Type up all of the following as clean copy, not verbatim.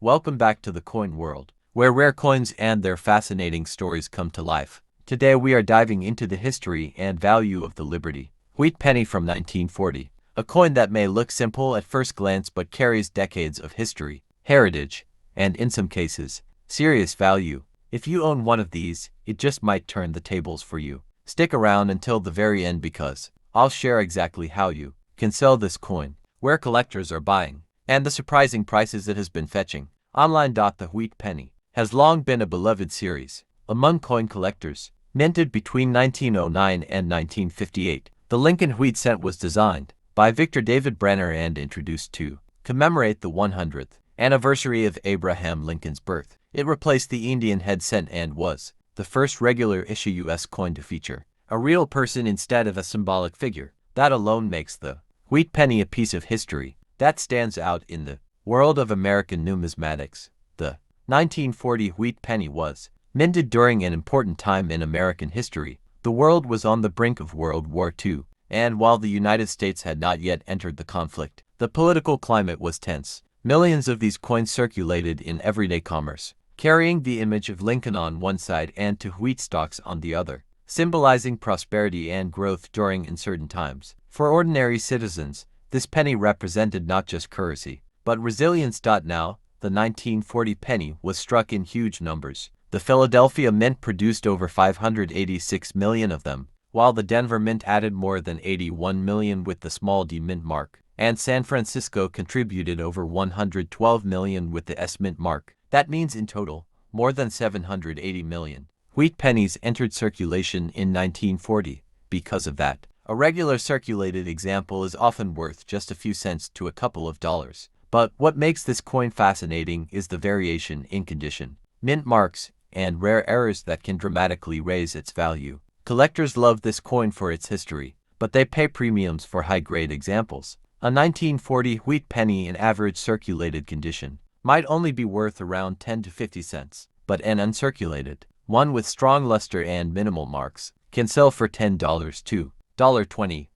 Welcome back to the coin world, where rare coins and their fascinating stories come to life. Today we are diving into the history and value of the Liberty Wheat Penny from 1940, a coin that may look simple at first glance but carries decades of history, heritage, and in some cases, serious value. If you own one of these, it just might turn the tables for you. Stick around until the very end because I'll share exactly how you can sell this coin, where collectors are buying, and the surprising prices it has been fetching. Online. The Wheat Penny has long been a beloved series among coin collectors. Minted between 1909 and 1958, the Lincoln Wheat Cent was designed by Victor David Brenner and introduced to commemorate the 100th anniversary of Abraham Lincoln's birth. It replaced the Indian head cent and was the first regular issue U.S. coin to feature a real person instead of a symbolic figure. That alone makes the Wheat Penny a piece of history that stands out in the world of American numismatics. The 1940 Wheat Penny was minted during an important time in American history. The world was on the brink of World War II, and while the United States had not yet entered the conflict, the political climate was tense. Millions of these coins circulated in everyday commerce, carrying the image of Lincoln on one side and two wheat stalks on the other, symbolizing prosperity and growth during uncertain times. For ordinary citizens, this penny represented not just currency, but resilience. Now, the 1940 penny was struck in huge numbers. The Philadelphia Mint produced over 586 million of them, while the Denver Mint added more than 81 million with the small d mint mark, and San Francisco contributed over 112 million with the S mint mark. That means in total, more than 780 million wheat pennies entered circulation in 1940. Because of that, a regular circulated example is often worth just a few cents to a couple of dollars. But what makes this coin fascinating is the variation in condition, mint marks, and rare errors that can dramatically raise its value. Collectors love this coin for its history, but they pay premiums for high-grade examples. A 1940 wheat penny in average circulated condition might only be worth around 10 to 50 cents, but an uncirculated one with strong luster and minimal marks can sell for $10 to $1.20.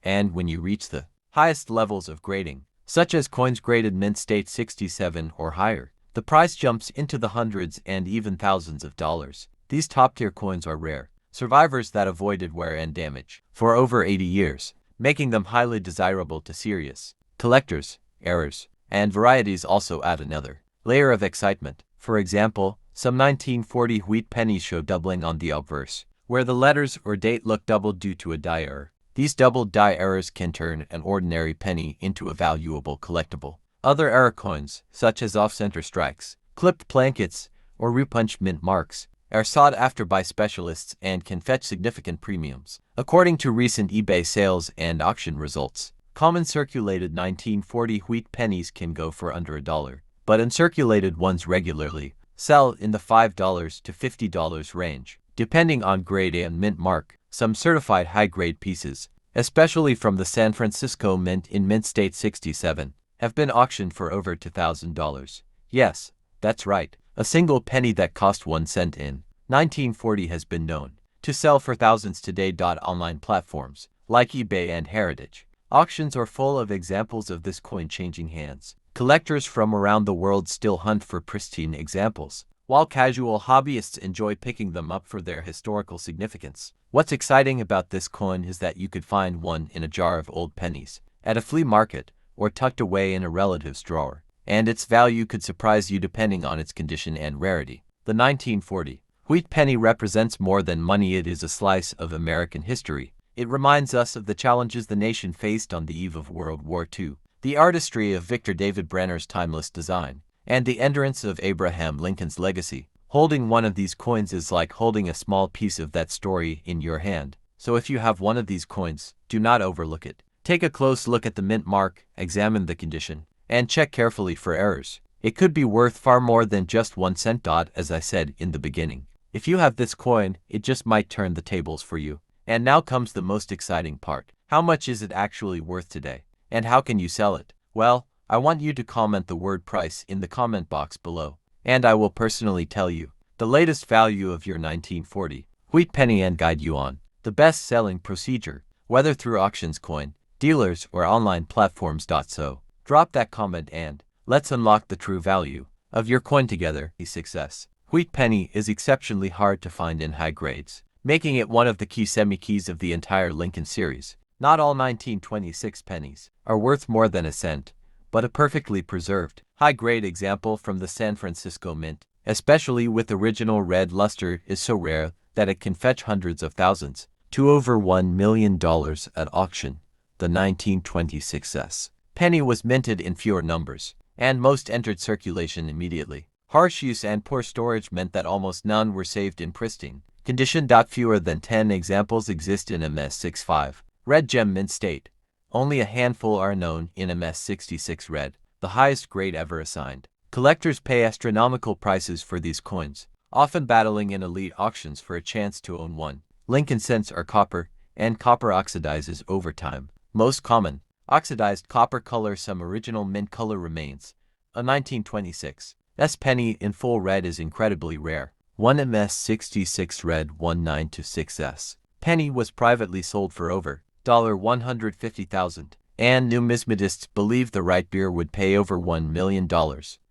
And when you reach the highest levels of grading, such as coins graded mint state 67 or higher, the price jumps into the hundreds and even thousands of dollars. These top-tier coins are rare survivors that avoided wear and damage for over 80 years, making them highly desirable to serious collectors. Errors and varieties also add another layer of excitement. For example, some 1940 wheat pennies show doubling on the obverse, where the letters or date look doubled due to a die error. These doubled die errors can turn an ordinary penny into a valuable collectible. Other error coins, such as off-center strikes, clipped blankets, or repunched mint marks, are sought after by specialists and can fetch significant premiums. According to recent eBay sales and auction results, common circulated 1940 wheat pennies can go for under $1, but uncirculated ones regularly sell in the $5 to $50 range, depending on grade and mint mark. Some certified high-grade pieces, especially from the San Francisco Mint in Mint State 67, have been auctioned for over $2,000. Yes, that's right. A single penny that cost 1 cent in 1940 has been known to sell for thousands today. Online platforms like eBay and Heritage auctions are full of examples of this coin changing hands. Collectors from around the world still hunt for pristine examples, while casual hobbyists enjoy picking them up for their historical significance. What's exciting about this coin is that you could find one in a jar of old pennies, at a flea market, or tucked away in a relative's drawer, and its value could surprise you depending on its condition and rarity. The 1940 wheat penny represents more than money. It is a slice of American history. It reminds us of the challenges the nation faced on the eve of World War II, the artistry of Victor David Brenner's timeless design, and the endurance of Abraham Lincoln's legacy. Holding one of these coins is like holding a small piece of that story in your hand. So if you have one of these coins, do not overlook it. Take a close look at the mint mark, examine the condition, and check carefully for errors. It could be worth far more than just 1 cent. As I said in the beginning, if you have this coin, it just might turn the tables for you. And now comes the most exciting part. How much is it actually worth today? And how can you sell it? Well, I want you to comment the word price in the comment box below, and I will personally tell you the latest value of your 1940 wheat penny and guide you on the best-selling procedure, whether through auctions, coin dealers, or online platforms. So, drop that comment and let's unlock the true value of your coin together. Success. Wheat penny is exceptionally hard to find in high grades, making it one of the key semi-keys of the entire Lincoln series. Not all 1926 pennies are worth more than a cent, but a perfectly preserved, high-grade example from the San Francisco Mint, especially with original red luster, is so rare that it can fetch hundreds of thousands to over $1 million at auction. The 1926 penny was minted in fewer numbers, and most entered circulation immediately. Harsh use and poor storage meant that almost none were saved in pristine condition. Fewer than 10 examples exist in MS65 red gem mint state. Only a handful are known in MS66 red, the highest grade ever assigned. Collectors pay astronomical prices for these coins, often battling in elite auctions for a chance to own one. Lincoln cents are copper, and copper oxidizes over time. Most common, oxidized copper color. Some original mint color remains. A 1926 penny in full red is incredibly rare. One MS66 red 1926 penny was privately sold for over $150,000, and numismatists believe the right beer would pay over $1 million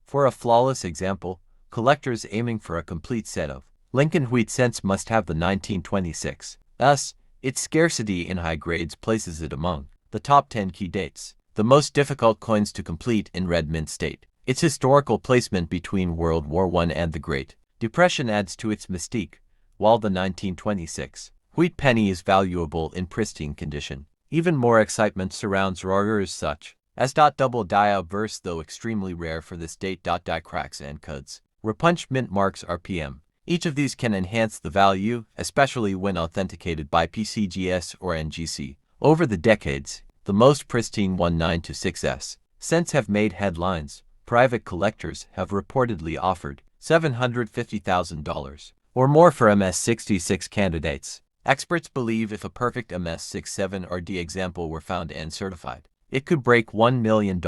for a flawless example. Collectors aiming for a complete set of Lincoln wheat cents must have the 1926. Thus, its scarcity in high grades places it among the top 10 key dates, the most difficult coins to complete in red mint state. Its historical placement between World War I and the Great Depression adds to its mystique, while the 1926 wheat penny is valuable in pristine condition. Even more excitement surrounds rares such as double die obverse, though extremely rare for this date. Die cracks and cuds were punch mint marks RPM. Each of these can enhance the value, especially when authenticated by PCGS or NGC. Over the decades, the most pristine 1926 cents have made headlines. Private collectors have reportedly offered $750,000 or more for MS66 candidates. Experts believe if a perfect MS67 or D example were found and certified, it could break $1 million.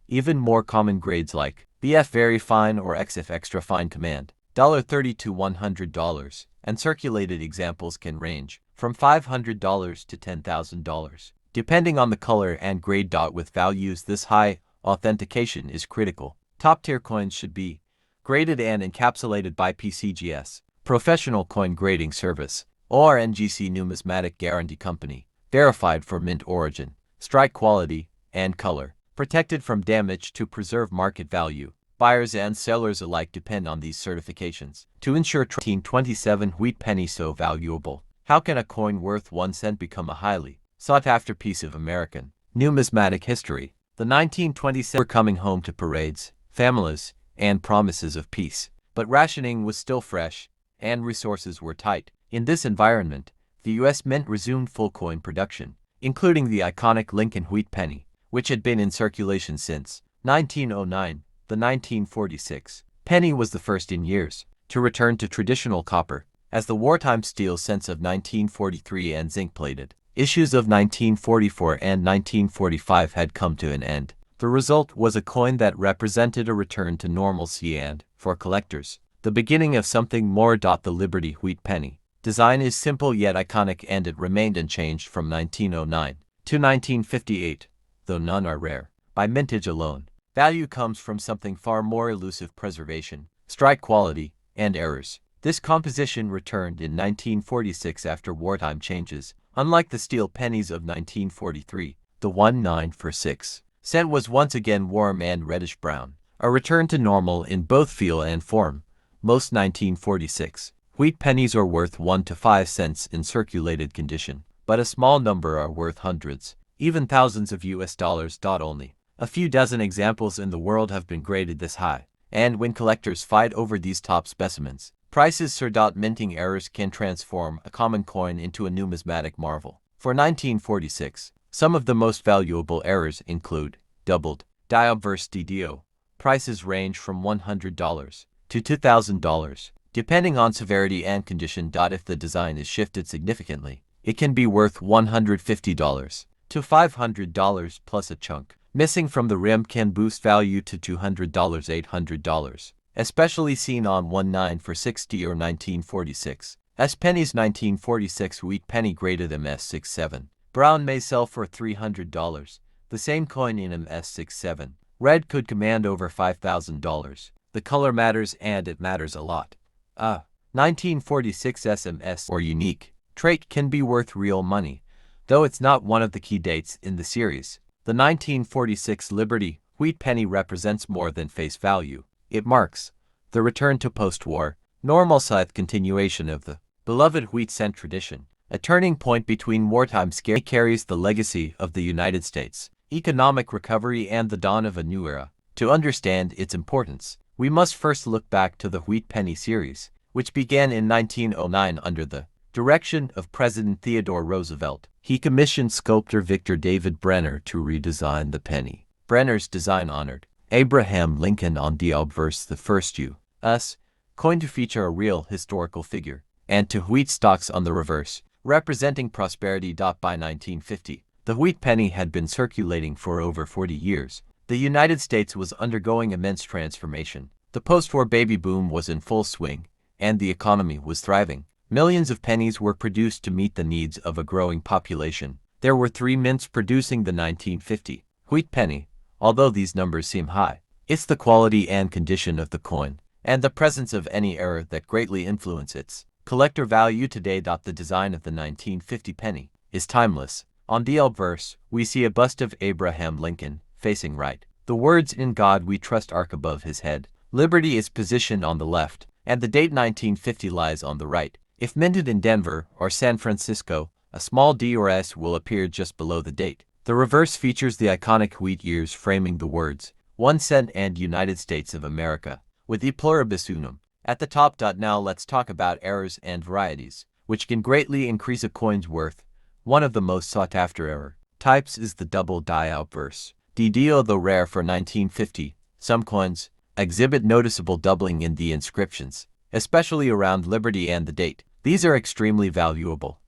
Even more common grades like BF Very Fine or XF Extra Fine command $30 to $100, and circulated examples can range from $500 to $10,000, depending on the color and grade. With values this high, authentication is critical. Top-tier coins should be graded and encapsulated by PCGS, Professional Coin Grading Service, or NGC Numismatic Guarantee Company, verified for mint origin, strike quality, and color, protected from damage to preserve market value. Buyers and sellers alike depend on these certifications to ensure 1927 wheat penny so valuable. How can a coin worth 1 cent become a highly sought-after piece of American numismatic history? The 1927 were coming home to parades, families, and promises of peace, but rationing was still fresh, and resources were tight. In this environment, the U.S. Mint resumed full coin production, including the iconic Lincoln wheat penny, which had been in circulation since 1909. The 1946 penny was the first in years to return to traditional copper, as the wartime steel cents of 1943 and zinc-plated issues of 1944 and 1945 had come to an end. The result was a coin that represented a return to normalcy and, for collectors, the beginning of something more. The Liberty wheat penny design is simple yet iconic, and it remained unchanged from 1909 to 1958, though none are rare. By mintage alone, value comes from something far more elusive: preservation, strike quality, and errors. This composition returned in 1946 after wartime changes. Unlike the steel pennies of 1943, the 1946 cent was once again warm and reddish-brown, a return to normal in both feel and form. Most 1946 wheat pennies are worth 1 to 5 cents in circulated condition, but a small number are worth hundreds, even thousands of US dollars. Only a few dozen examples in the world have been graded this high, and when collectors fight over these top specimens, prices soar. Minting errors can transform a common coin into a numismatic marvel. For 1946, some of the most valuable errors include doubled die obverse DDO. Prices range from $100 to $2,000, depending on severity and condition. If the design is shifted significantly, it can be worth $150 to $500 plus a chunk missing from the rim can boost value to $200, $800, especially seen on 1946 or 1946. Pennies 1946 wheat penny graded MS67. Brown may sell for $300. The same coin in MS67 red could command over $5,000. The color matters, and it matters a lot. 1946 SMS or unique trait can be worth real money, though it's not one of the key dates in the series. The 1946 Liberty wheat penny represents more than face value. It marks the return to post-war, normal-sized continuation of the beloved wheat cent tradition. A turning point between wartime scare carries the legacy of the United States economic recovery and the dawn of a new era. To understand its importance, we must first look back to the wheat penny series, which began in 1909 under the direction of President Theodore Roosevelt. He commissioned sculptor Victor David Brenner to redesign the penny. Brenner's design honored Abraham Lincoln on the obverse, the first U.S. coin to feature a real historical figure, and to wheat stalks on the reverse, representing prosperity. By 1950, the wheat penny had been circulating for over 40 years. The United States was undergoing immense transformation. The post-war baby boom was in full swing, and the economy was thriving. Millions of pennies were produced to meet the needs of a growing population. There were 3 mints producing the 1950 wheat penny. Although these numbers seem high, it's the quality and condition of the coin, and the presence of any error that greatly influence its collector value today. The design of the 1950 penny is timeless. On the obverse, we see a bust of Abraham Lincoln, facing right. The words "In God We Trust" arc above his head. Liberty is positioned on the left, and the date 1950 lies on the right. If minted in Denver or San Francisco, a small D or S will appear just below the date. The reverse features the iconic wheat ears framing the words 1 cent and United States of America, with E pluribus unum at the top. Now let's talk about errors and varieties, which can greatly increase a coin's worth. One of the most sought-after error types is the double die obverse. Though rare for 1950, some coins exhibit noticeable doubling in the inscriptions, especially around Liberty and the date. These are extremely valuable.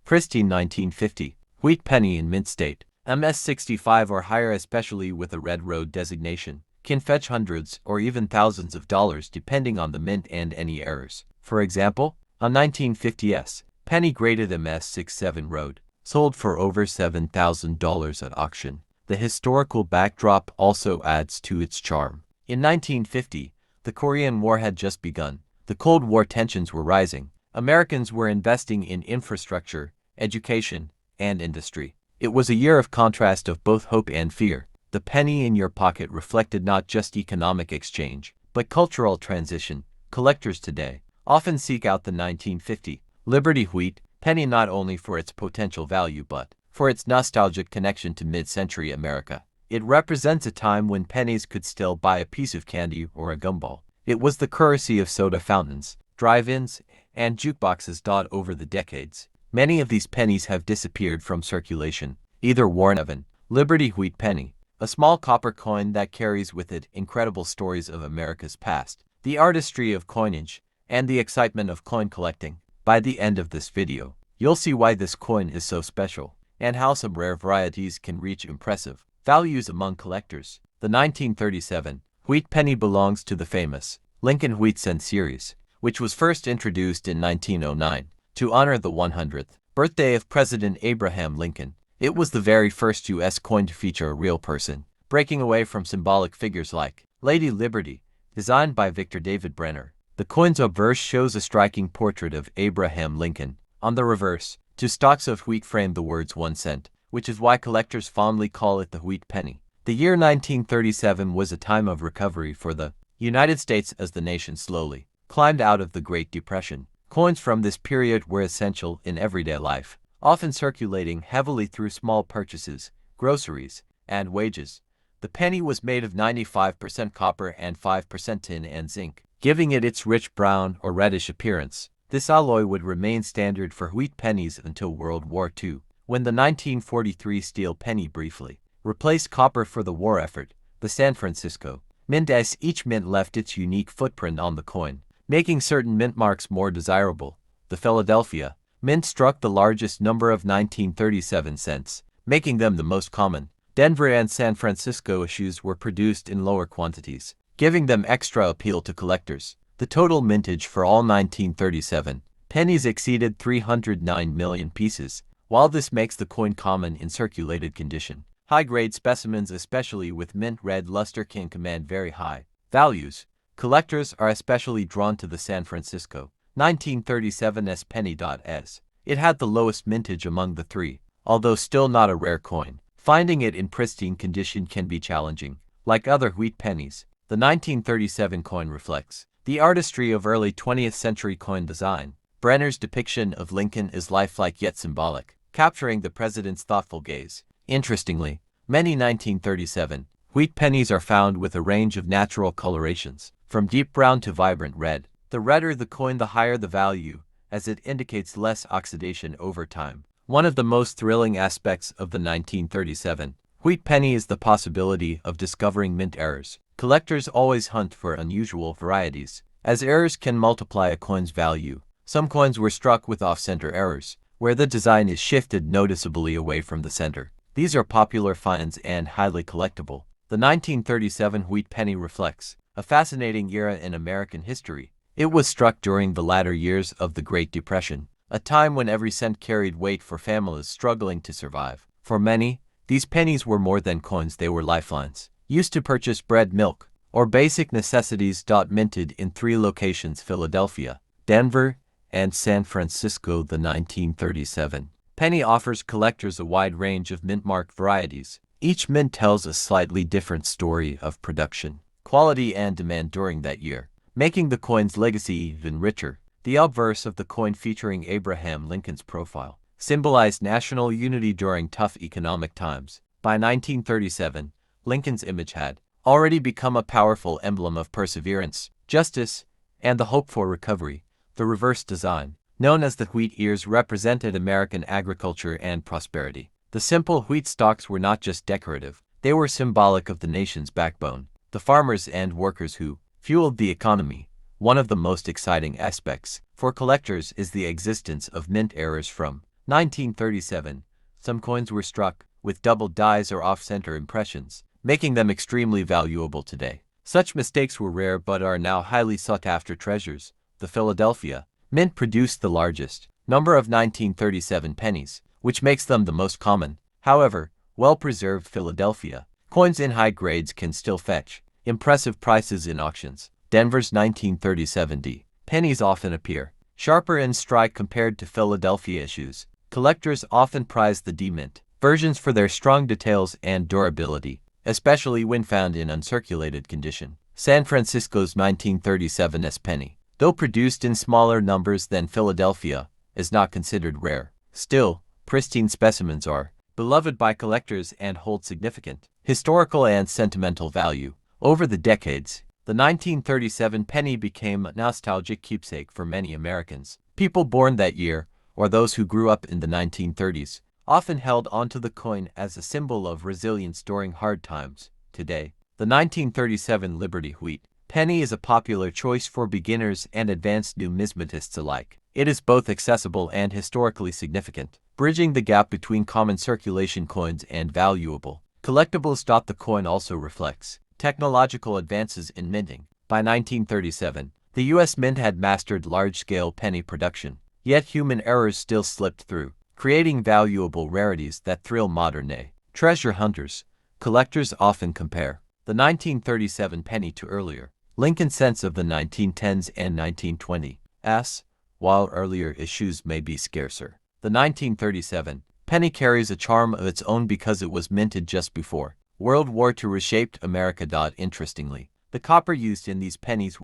Pristine 1950 wheat penny in mint state, MS65 or higher, especially with a red road designation, can fetch hundreds or even thousands of dollars depending on the mint and any errors. For example, a 1950s penny graded MS67 road sold for over $7,000 at auction. The historical backdrop also adds to its charm. In 1950, the Korean War had just begun. The Cold War tensions were rising. Americans were investing in infrastructure, education, and industry. It was a year of contrast of both hope and fear. The penny in your pocket reflected not just economic exchange, but cultural transition. Collectors today often seek out the 1950 Liberty wheat penny not only for its potential value but for its nostalgic connection to mid-century America. It represents a time when pennies could still buy a piece of candy or a gumball. It was the currency of soda fountains, drive-ins, and jukeboxes. Over the decades, many of these pennies have disappeared from circulation, either worn out. Liberty wheat penny, a small copper coin that carries with it incredible stories of America's past, the artistry of coinage, and the excitement of coin collecting. By the end of this video, you'll see why this coin is so special, and how some rare varieties can reach impressive values among collectors. The 1937 wheat penny belongs to the famous Lincoln Wheat Cent series, which was first introduced in 1909 to honor the 100th birthday of President Abraham Lincoln. It was the very first U.S. coin to feature a real person, breaking away from symbolic figures like Lady Liberty, designed by Victor David Brenner. The coin's obverse shows a striking portrait of Abraham Lincoln. On the reverse, 2 stalks of wheat frame the words 1 cent, which is why collectors fondly call it the wheat penny. The year 1937 was a time of recovery for the United States as the nation slowly climbed out of the Great Depression. Coins from this period were essential in everyday life, often circulating heavily through small purchases, groceries, and wages. The penny was made of 95% copper and 5% tin and zinc, giving it its rich brown or reddish appearance. This alloy would remain standard for wheat pennies until World War II, when the 1943 steel penny briefly replaced copper for the war effort. The San Francisco Mint as each mint left its unique footprint on the coin, making certain mint marks more desirable. The Philadelphia Mint struck the largest number of 1937 cents, making them the most common. Denver and San Francisco issues were produced in lower quantities, giving them extra appeal to collectors. The total mintage for all 1937 pennies exceeded 309 million pieces. While this makes the coin common in circulated condition, high-grade specimens, especially with mint red luster, can command very high values. Collectors are especially drawn to the San Francisco 1937 penny. As it had the lowest mintage among the three, although still not a rare coin. Finding it in pristine condition can be challenging. Like other wheat pennies, the 1937 coin reflects the artistry of early 20th century coin design. Brenner's depiction of Lincoln is lifelike yet symbolic, capturing the president's thoughtful gaze. Interestingly, many 1937 wheat pennies are found with a range of natural colorations, from deep brown to vibrant red. The redder the coin, the higher the value, as it indicates less oxidation over time. One of the most thrilling aspects of the 1937 wheat penny is the possibility of discovering mint errors. Collectors always hunt for unusual varieties, as errors can multiply a coin's value. Some coins were struck with off-center errors, where the design is shifted noticeably away from the center. These are popular finds and highly collectible. The 1937 wheat penny reflects a fascinating era in American history. It was struck during the latter years of the Great Depression, a time when every cent carried weight for families struggling to survive. For many, these pennies were more than coins, they were lifelines, used to purchase bread, milk, or basic necessities. Minted in three locations: Philadelphia, Denver, and San Francisco. The 1937 penny offers collectors a wide range of mint-marked varieties. Each mint tells a slightly different story of production, quality, and demand during that year, making the coin's legacy even richer. The obverse of the coin, featuring Abraham Lincoln's profile, symbolized national unity during tough economic times. By 1937, Lincoln's image had already become a powerful emblem of perseverance, justice, and the hope for recovery. The reverse design, known as the wheat ears, represented American agriculture and prosperity. The simple wheat stalks were not just decorative, they were symbolic of the nation's backbone, the farmers and workers who fueled the economy. One of the most exciting aspects for collectors is the existence of mint errors from 1937. Some coins were struck with double dies or off-center impressions, making them extremely valuable today. Such mistakes were rare but are now highly sought-after treasures. The Philadelphia Mint produced the largest number of 1937 pennies, which makes them the most common. However, well-preserved Philadelphia coins in high grades can still fetch impressive prices in auctions. Denver's 1937 pennies often appear sharper in strike compared to Philadelphia issues. Collectors often prize the D-mint versions for their strong details and durability, especially when found in uncirculated condition. San Francisco's 1937 penny, though produced in smaller numbers than Philadelphia, is not considered rare. Still, pristine specimens are beloved by collectors and hold significant historical and sentimental value. Over the decades, the 1937 penny became a nostalgic keepsake for many Americans. People born that year, or those who grew up in the 1930s, often held onto the coin as a symbol of resilience during hard times. Today, the 1937 Liberty wheat penny is a popular choice for beginners and advanced numismatists alike. It is both accessible and historically significant, bridging the gap between common circulation coins and valuable collectibles. The coin also reflects technological advances in minting. By 1937, the U.S. Mint had mastered large-scale penny production, yet human errors still slipped through, creating valuable rarities that thrill modern-day treasure hunters. Collectors often compare the 1937 penny to earlier Lincoln cents of the 1910s and 1920s. While earlier issues may be scarcer, the 1937 penny carries a charm of its own because it was minted just before World War II reshaped America. Interestingly, the copper used in these pennies